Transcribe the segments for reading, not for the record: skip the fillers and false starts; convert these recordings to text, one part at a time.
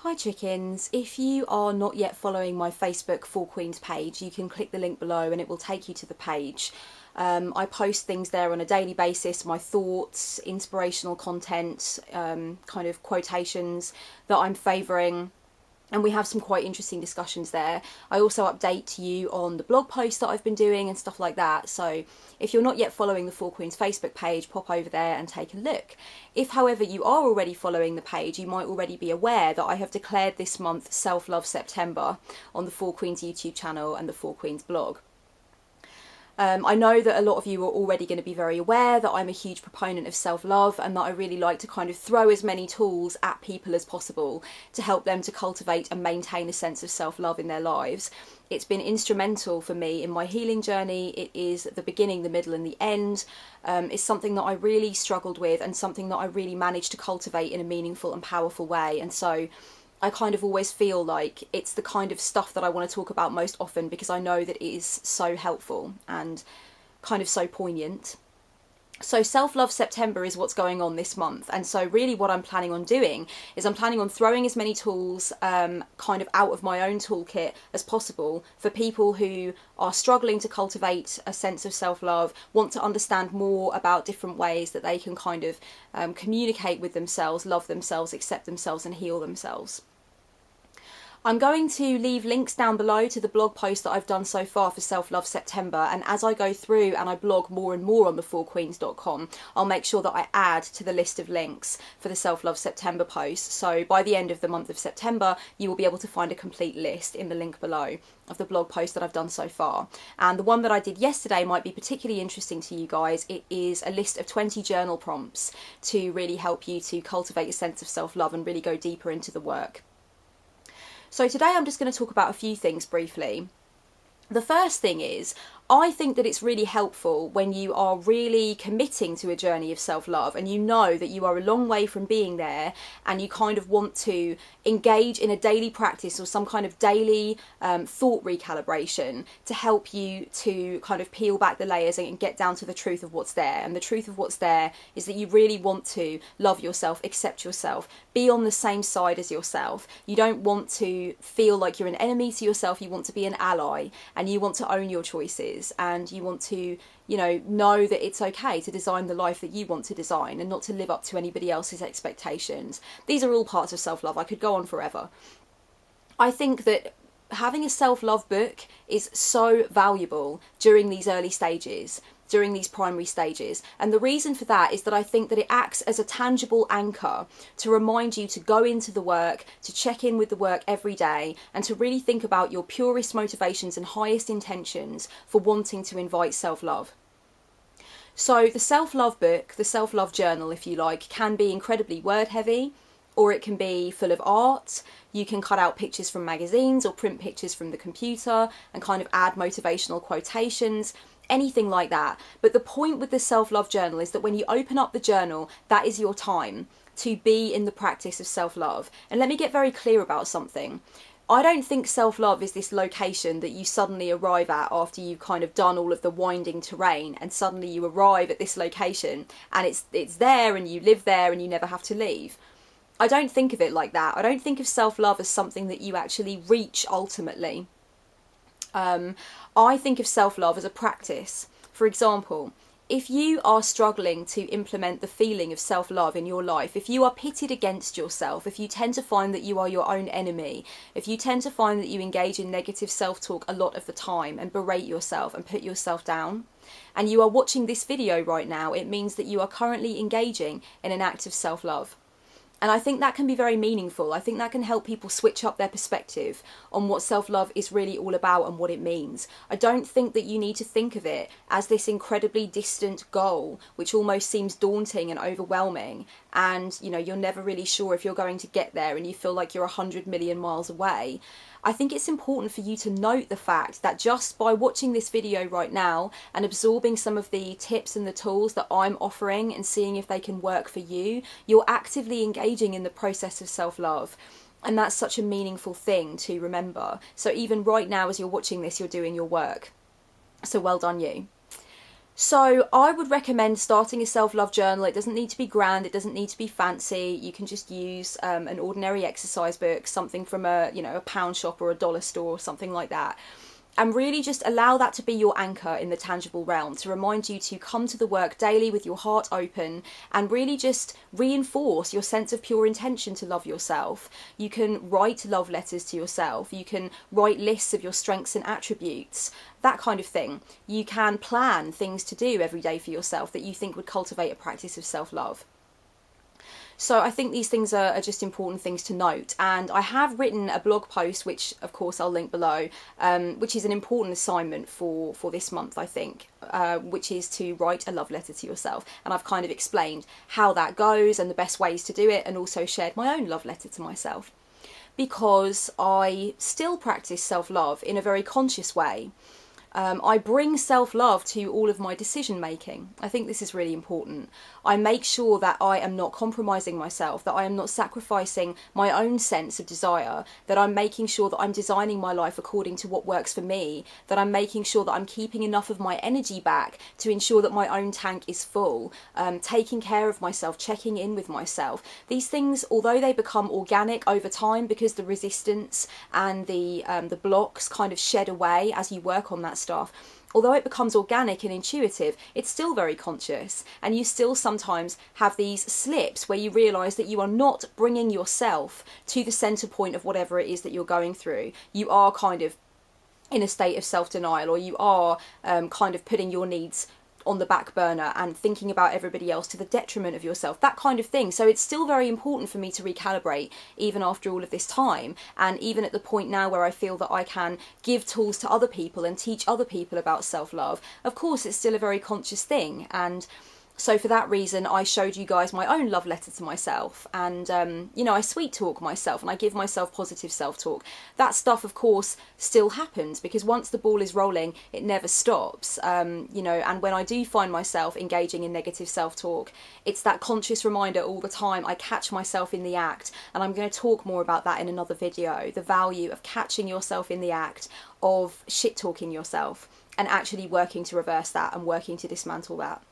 Hi chickens, if you are not yet following my Facebook Four Queens page, you can click the link below and it will take you to the page. I post things there on a daily basis, my thoughts, inspirational content, kind of quotations that I'm favouring. And we have some quite interesting discussions there. I also update you on the blog posts that I've been doing and stuff like that. So if you're not yet following the Four Queens Facebook page, pop over there and take a look. If, however, you are already following the page, you might already be aware that I have declared this month Self-Love September on the Four Queens YouTube channel and the Four Queens blog. I know that a lot of you are already going to be very aware that I'm a huge proponent of self-love and that I really like to kind of throw as many tools at people as possible to help them to cultivate and maintain a sense of self-love in their lives. It's been instrumental for me in my healing journey. It is the beginning, the middle and the end. It's something that I really struggled with and something that I really managed to cultivate in a meaningful and powerful way. And so I kind of always feel like it's the kind of stuff that I want to talk about most often because I know that it is so helpful and kind of so poignant. So Self-Love September is what's going on this month, and so really what I'm planning on doing is I'm planning on throwing as many tools kind of out of my own toolkit as possible for people who are struggling to cultivate a sense of self-love, want to understand more about different ways that they can kind of communicate with themselves, love themselves, accept themselves and heal themselves. I'm going to leave links down below to the blog post that I've done so far for Self-Love September, and as I go through and I blog more and more on the4queens.com, I'll make sure that I add to the list of links for the Self-Love September post. So by the end of the month of September, you will be able to find a complete list in the link below of the blog post that I've done so far. And the one that I did yesterday might be particularly interesting to you guys. It is a list of 20 journal prompts to really help you to cultivate a sense of self-love and really go deeper into the work. So today I'm just going to talk about a few things briefly. The first thing is, I think that it's really helpful when you are really committing to a journey of self-love and you know that you are a long way from being there and you kind of want to engage in a daily practice or some kind of daily thought recalibration to help you to kind of peel back the layers and get down to the truth of what's there. And the truth of what's there is that you really want to love yourself, accept yourself, be on the same side as yourself. You don't want to feel like you're an enemy to yourself, you want to be an ally and you want to own your choices. And you want to, know that it's okay to design the life that you want to design and not to live up to anybody else's expectations. These are all parts of self-love. I could go on forever. I think that having a self-love book is so valuable during these early stages, during these primary stages. And the reason for that is that I think that it acts as a tangible anchor to remind you to go into the work, to check in with the work every day, and to really think about your purest motivations and highest intentions for wanting to invite self-love. So the self-love book, the self-love journal, if you like, can be incredibly word heavy, or it can be full of art. You can cut out pictures from magazines or print pictures from the computer and kind of add motivational quotations, anything like that. But the point with the self-love journal is that when you open up the journal, that is your time to be in the practice of self-love. And let me get very clear about something. I don't think self-love is this location that you suddenly arrive at after you've kind of done all of the winding terrain, and suddenly you arrive at this location and it's there and you live there and you never have to leave. I don't think of it like that. I don't think of self-love as something that you actually reach ultimately. I think of self-love as a practice. For example, if you are struggling to implement the feeling of self-love in your life, if you are pitted against yourself, if you tend to find that you are your own enemy, if you tend to find that you engage in negative self-talk a lot of the time and berate yourself and put yourself down, and you are watching this video right now, it means that you are currently engaging in an act of self-love. And I think that can be very meaningful. I think that can help people switch up their perspective on what self-love is really all about and what it means. I don't think that you need to think of it as this incredibly distant goal, which almost seems daunting and overwhelming. And, you're never really sure if you're going to get there and you feel like you're 100 million miles away. I think it's important for you to note the fact that just by watching this video right now and absorbing some of the tips and the tools that I'm offering and seeing if they can work for you, you're actively engaging in the process of self-love. And that's such a meaningful thing to remember. So even right now as you're watching this, you're doing your work. So well done you. So I would recommend starting a self-love journal. It doesn't need to be grand, it doesn't need to be fancy. You can just use an ordinary exercise book, something from a pound shop or a dollar store or something like that. And really just allow that to be your anchor in the tangible realm, to remind you to come to the work daily with your heart open and really just reinforce your sense of pure intention to love yourself. You can write love letters to yourself. You can write lists of your strengths and attributes, that kind of thing. You can plan things to do every day for yourself that you think would cultivate a practice of self-love. So I think these things are just important things to note. And I have written a blog post, which of course I'll link below, which is an important assignment for this month, I think, which is to write a love letter to yourself. And I've kind of explained how that goes and the best ways to do it, and also shared my own love letter to myself. Because I still practice self-love in a very conscious way. I bring self-love to all of my decision making. I think this is really important. I make sure that I am not compromising myself, that I am not sacrificing my own sense of desire, that I'm making sure that I'm designing my life according to what works for me, that I'm making sure that I'm keeping enough of my energy back to ensure that my own tank is full, taking care of myself, checking in with myself. These things, although they become organic over time because the resistance and the blocks kind of shed away as you work on that stuff, although it becomes organic and intuitive, it's still very conscious, and you still sometimes have these slips where you realise that you are not bringing yourself to the centre point of whatever it is that you're going through. You are kind of in a state of self-denial, or you are kind of putting your needs on the back burner and thinking about everybody else to the detriment of yourself, that kind of thing. So it's still very important for me to recalibrate even after all of this time, and even at the point now where I feel that I can give tools to other people and teach other people about self-love. Of course, it's still a very conscious thing, and so for that reason, I showed you guys my own love letter to myself, and I sweet talk myself and I give myself positive self-talk. That stuff, of course, still happens, because once the ball is rolling, it never stops. And when I do find myself engaging in negative self-talk, it's that conscious reminder all the time. I catch myself in the act, and I'm going to talk more about that in another video, the value of catching yourself in the act of shit-talking yourself and actually working to reverse that and working to dismantle that.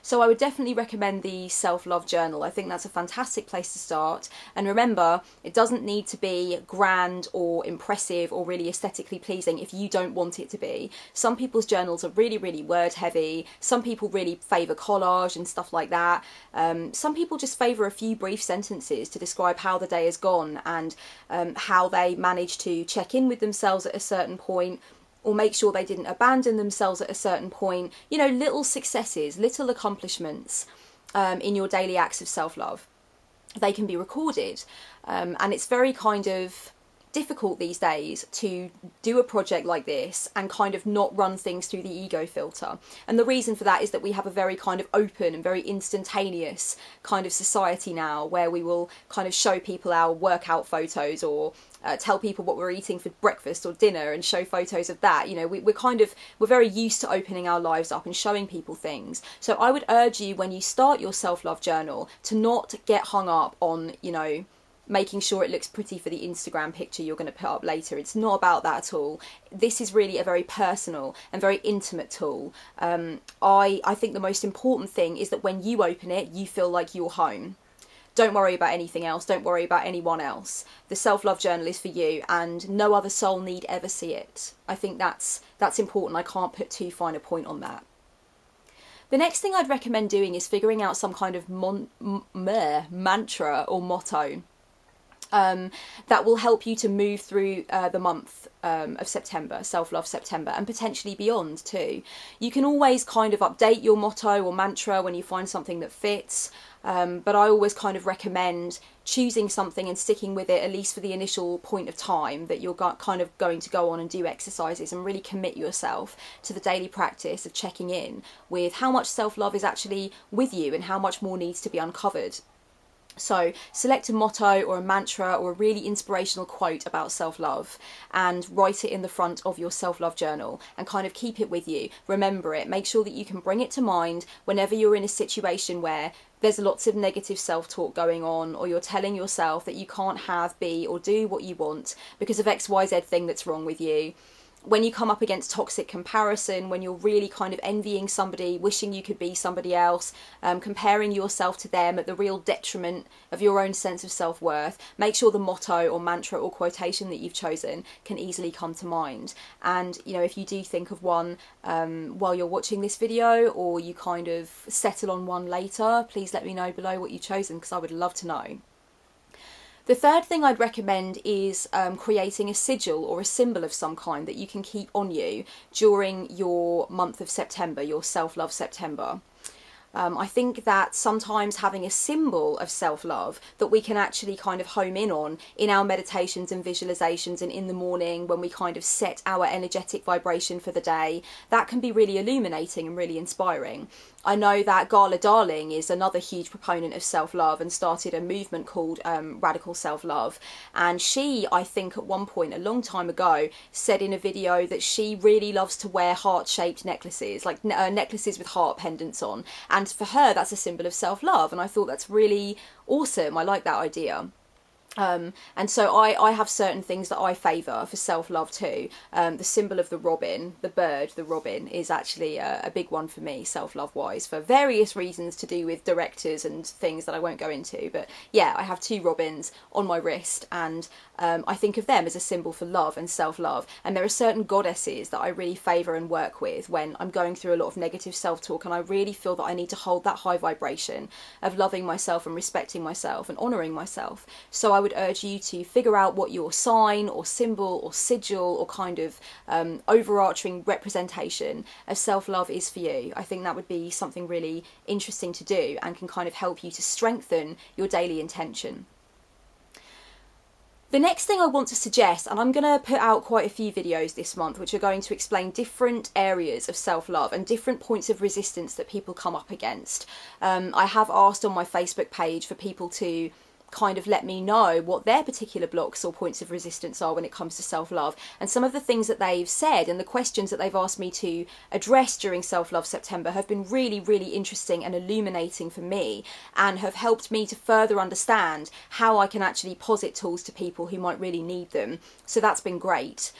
So I would definitely recommend the self-love journal. I think that's a fantastic place to start. And remember, it doesn't need to be grand or impressive or really aesthetically pleasing if you don't want it to be. Some people's journals are really, really word heavy. Some people really favour collage and stuff like that. Some people just favour a few brief sentences to describe how the day has gone and how they managed to check in with themselves at a certain point, or make sure they didn't abandon themselves at a certain point. Little successes, little accomplishments in your daily acts of self-love. They can be recorded, and it's very kind of difficult these days to do a project like this and kind of not run things through the ego filter. And the reason for that is that we have a very kind of open and very instantaneous kind of society now, where we will kind of show people our workout photos, or tell people what we're eating for breakfast or dinner and show photos of that. We're very used to opening our lives up and showing people things. So I would urge you, when you start your self-love journal, to not get hung up on, making sure it looks pretty for the Instagram picture you're going to put up later. It's not about that at all. This is really a very personal and very intimate tool. I think the most important thing is that when you open it, you feel like you're home. Don't worry about anything else. Don't worry about anyone else. The self-love journal is for you, and no other soul need ever see it. I think that's important. I can't put too fine a point on that. The next thing I'd recommend doing is figuring out some kind of mantra or motto that will help you to move through the month of September, Self-Love September, and potentially beyond too. You can always kind of update your motto or mantra when you find something that fits, but I always kind of recommend choosing something and sticking with it, at least for the initial point of time that you're kind of going to go on and do exercises, and really commit yourself to the daily practice of checking in with how much self-love is actually with you and how much more needs to be uncovered. So select a motto or a mantra or a really inspirational quote about self-love and write it in the front of your self-love journal and kind of keep it with you. Remember it. Make sure that you can bring it to mind whenever you're in a situation where there's lots of negative self-talk going on, or you're telling yourself that you can't have, be, or do what you want because of XYZ thing that's wrong with you. when you come up against toxic comparison, when you're really kind of envying somebody, wishing you could be somebody else, comparing yourself to them at the real detriment of your own sense of self-worth, make sure the motto or mantra or quotation that you've chosen can easily come to mind. And, you know, if you do think of one while you're watching this video, or you kind of settle on one later, please let me know below what you've chosen, because I would love to know. The third thing I'd recommend is creating a sigil or a symbol of some kind that you can keep on you during your month of September, your self-love September. I think that sometimes having a symbol of self-love that we can actually kind of home in on in our meditations and visualizations, and in the morning when we kind of set our energetic vibration for the day, that can be really illuminating and really inspiring. I know that Gala Darling is another huge proponent of self-love and started a movement called Radical Self-Love. And she, I think at one point a long time ago, said in a video that she really loves to wear heart-shaped necklaces, like necklaces with heart pendants on. And for her, that's a symbol of self-love. And I thought that's really awesome. I like that idea. And so I have certain things that I favour for self-love too. The symbol of the robin, the bird, the robin, is actually a big one for me, self-love wise, for various reasons to do with directors and things that I won't go into. But yeah, I have 2 robins on my wrist, and I think of them as a symbol for love and self-love. And there are certain goddesses that I really favour and work with when I'm going through a lot of negative self-talk, and I really feel that I need to hold that high vibration of loving myself and respecting myself and honouring myself. So I would urge you to figure out what your sign or symbol or sigil or kind of overarching representation of self-love is for you. I think that would be something really interesting to do and can kind of help you to strengthen your daily intention. The next thing I want to suggest, and I'm going to put out quite a few videos this month which are going to explain different areas of self-love and different points of resistance that people come up against. I have asked on my Facebook page for people to kind of let me know what their particular blocks or points of resistance are when it comes to self-love, and some of the things that they've said and the questions that they've asked me to address during Self-Love September have been really, really interesting and illuminating for me, and have helped me to further understand how I can actually posit tools to people who might really need them. So that's been great.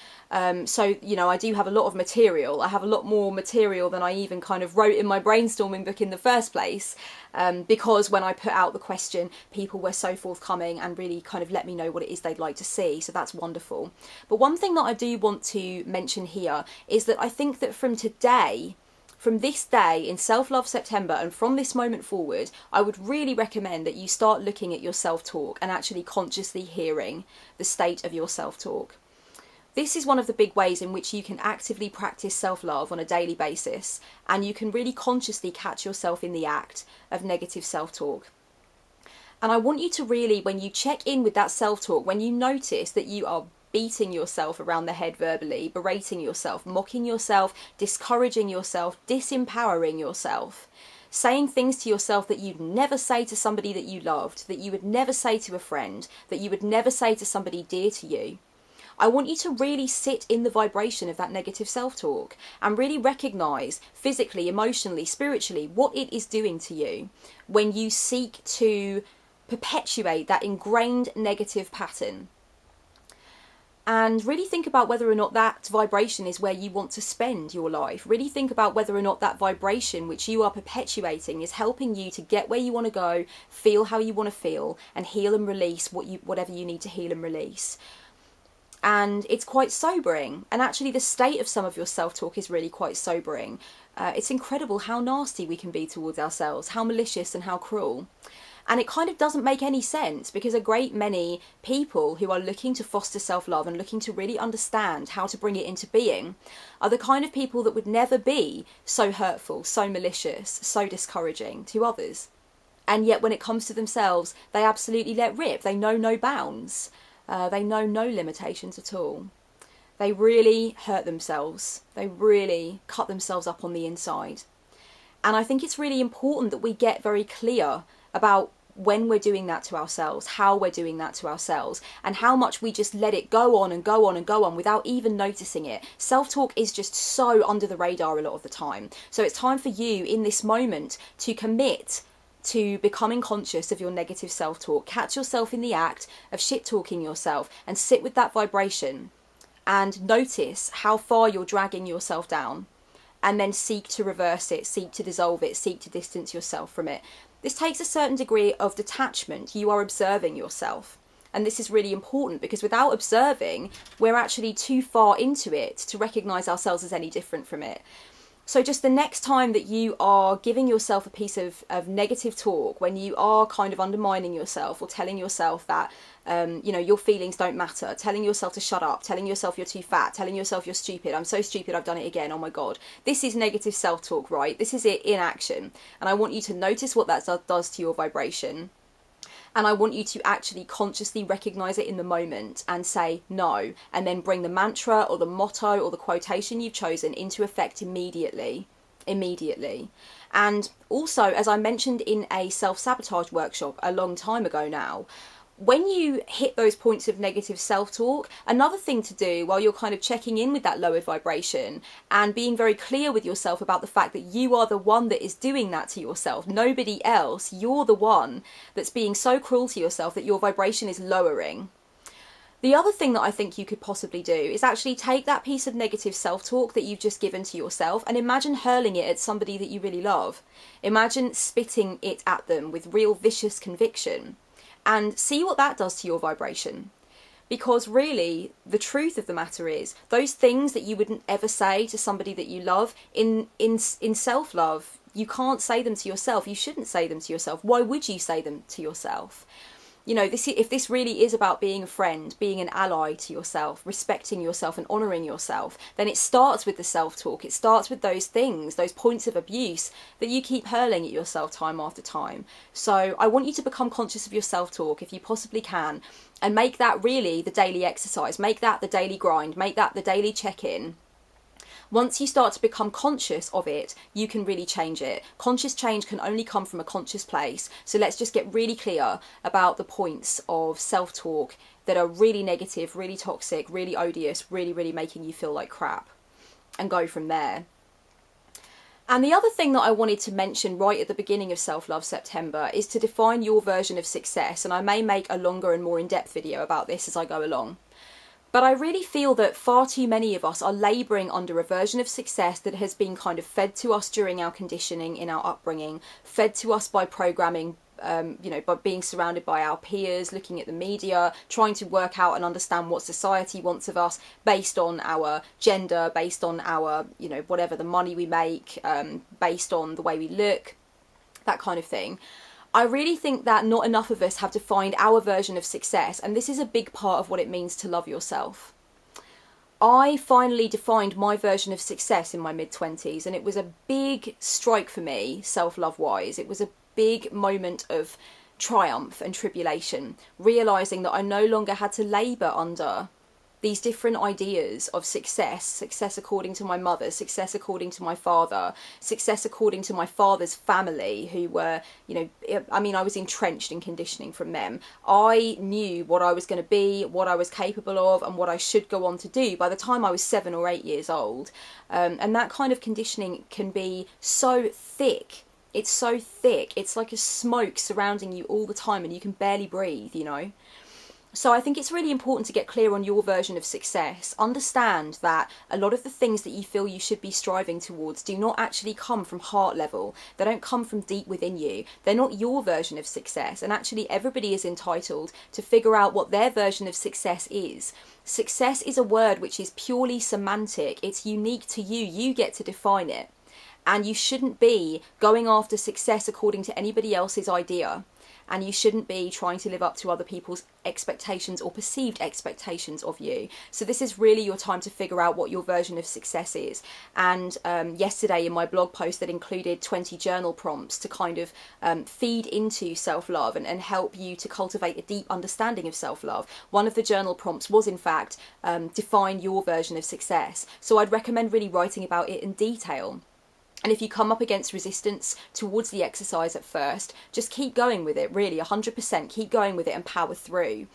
So, you know, I do have a lot of material. I have a lot more material than I even kind of wrote in my brainstorming book in the first place, because when I put out the question, people were so forthcoming and really kind of let me know what it is they'd like to see. So that's wonderful. But one thing that I do want to mention here is that I think that from this day in Self-Love September and from this moment forward, I would really recommend that you start looking at your self-talk and actually consciously hearing the state of your self-talk. This is one of the big ways in which you can actively practice self-love on a daily basis, and you can really consciously catch yourself in the act of negative self-talk. And I want you to really, when you check in with that self-talk, when you notice that you are beating yourself around the head verbally, berating yourself, mocking yourself, discouraging yourself, disempowering yourself, saying things to yourself that you'd never say to somebody that you loved, that you would never say to a friend, that you would never say to somebody dear to you, I want you to really sit in the vibration of that negative self-talk and really recognise physically, emotionally, spiritually what it is doing to you when you seek to perpetuate that ingrained negative pattern. And really think about whether or not that vibration is where you want to spend your life. Really think about whether or not that vibration which you are perpetuating is helping you to get where you want to go, feel how you want to feel, and heal and release whatever you need to heal and release. And it's quite sobering, and actually the state of some of your self-talk is really quite sobering. It's incredible how nasty we can be towards ourselves, how malicious and how cruel. And it kind of doesn't make any sense, because a great many people who are looking to foster self-love and looking to really understand how to bring it into being are the kind of people that would never be so hurtful, so malicious, so discouraging to others. And yet when it comes to themselves, they absolutely let rip. They know no bounds. They know no limitations at all. They really hurt themselves. They really cut themselves up on the inside. And I think it's really important that we get very clear about when we're doing that to ourselves, how we're doing that to ourselves, and how much we just let it go on and go on and go on without even noticing it. Self-talk is just so under the radar a lot of the time. So it's time for you in this moment to commit to becoming conscious of your negative self-talk. Catch yourself in the act of shit-talking yourself and sit with that vibration and notice how far you're dragging yourself down, and then seek to reverse it, seek to dissolve it, seek to distance yourself from it. This takes a certain degree of detachment. You are observing yourself. And this is really important, because without observing, we're actually too far into it to recognise ourselves as any different from it. So just the next time that you are giving yourself a piece of negative talk, when you are kind of undermining yourself or telling yourself that, you know, your feelings don't matter, telling yourself to shut up, telling yourself you're too fat, telling yourself you're stupid, I'm so stupid, I've done it again, oh my God. This is negative self-talk, right? This is it in action. And I want you to notice what that does to your vibration. And I want you to actually consciously recognise it in the moment and say no, and then bring the mantra or the motto or the quotation you've chosen into effect immediately. And also, as I mentioned in a self-sabotage workshop a long time ago now, when you hit those points of negative self-talk, another thing to do while you're kind of checking in with that lowered vibration and being very clear with yourself about the fact that you are the one that is doing that to yourself, nobody else, you're the one that's being so cruel to yourself that your vibration is lowering. The other thing that I think you could possibly do is actually take that piece of negative self-talk that you've just given to yourself and imagine hurling it at somebody that you really love. Imagine spitting it at them with real vicious conviction. And see what that does to your vibration. Because really, the truth of the matter is, those things that you wouldn't ever say to somebody that you love, in self-love, you can't say them to yourself. You shouldn't say them to yourself. Why would you say them to yourself? You know, if this really is about being a friend, being an ally to yourself, respecting yourself and honouring yourself, then it starts with the self-talk. It starts with those things, those points of abuse that you keep hurling at yourself time after time. So I want you to become conscious of your self-talk if you possibly can, and make that really the daily exercise. Make that the daily grind. Make that the daily check-in. Once you start to become conscious of it, you can really change it. Conscious change can only come from a conscious place. So let's just get really clear about the points of self-talk that are really negative, really toxic, really odious, really, really making you feel like crap, and go from there. And the other thing that I wanted to mention right at the beginning of Self-Love September is to define your version of success. And I may make a longer and more in-depth video about this as I go along. But I really feel that far too many of us are labouring under a version of success that has been kind of fed to us during our conditioning, in our upbringing, fed to us by programming, you know, by being surrounded by our peers, looking at the media, trying to work out and understand what society wants of us based on our gender, based on our, you know, whatever, the money we make, based on the way we look, that kind of thing. I really think that not enough of us have defined our version of success, and this is a big part of what it means to love yourself. I finally defined my version of success in my mid-20s, and it was a big strike for me, self-love wise. It was a big moment of triumph and tribulation, realising that I no longer had to labour under these different ideas of success according to my mother, success according to my father, success according to my father's family, who were, you know, I mean, I was entrenched in conditioning from them. I knew what I was going to be, what I was capable of, and what I should go on to do by the time I was 7 or 8 years old. And that kind of conditioning can be so thick. It's so thick. It's like a smoke surrounding you all the time, and you can barely breathe, you know. So I think it's really important to get clear on your version of success. Understand that a lot of the things that you feel you should be striving towards do not actually come from heart level. They don't come from deep within you. They're not your version of success. And actually everybody is entitled to figure out what their version of success is. Success is a word which is purely semantic. It's unique to you. You get to define it. And you shouldn't be going after success according to anybody else's idea. And you shouldn't be trying to live up to other people's expectations or perceived expectations of you. So this is really your time to figure out what your version of success is. And yesterday in my blog post that included 20 journal prompts to kind of feed into self-love and help you to cultivate a deep understanding of self-love, one of the journal prompts was in fact define your version of success. So I'd recommend really writing about it in detail. And if you come up against resistance towards the exercise at first, just keep going with it, really, 100%. Keep going with it and power through.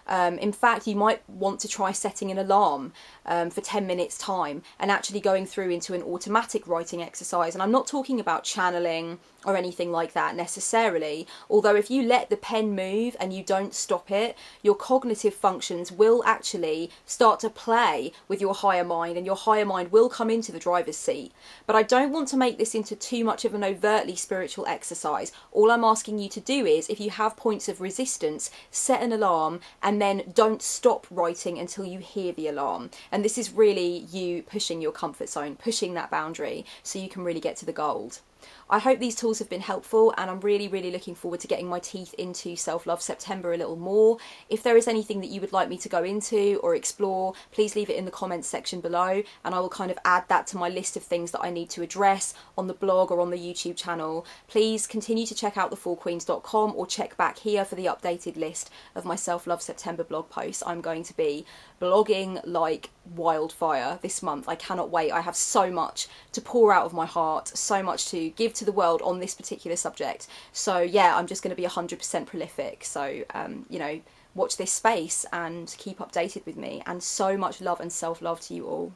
In fact, you might want to try setting an alarm for 10 minutes time and actually going through into an automatic writing exercise. And I'm not talking about channeling or anything like that necessarily, although if you let the pen move and you don't stop it, your cognitive functions will actually start to play with your higher mind, and your higher mind will come into the driver's seat. But I don't want to make this into too much of an overtly spiritual exercise. All I'm asking you to do is, if you have points of resistance, set an alarm and then don't stop writing until you hear the alarm. And this is really you pushing your comfort zone, pushing that boundary so you can really get to the gold. I hope these tools have been helpful, and I'm really looking forward to getting my teeth into Self-Love September a little more. If there is anything that you would like me to go into or explore, please leave it in the comments section below, and I will kind of add that to my list of things that I need to address on the blog or on the YouTube channel. Please continue to check out thefourqueens.com or check back here for the updated list of my Self-Love September blog posts. I'm going to be blogging like wildfire this month. I cannot wait. I have so much to pour out of my heart, so much to give to the world on this particular subject. So yeah, I'm just going to be 100% prolific. So you know, watch this space and keep updated with me, and so much love and self-love to you all.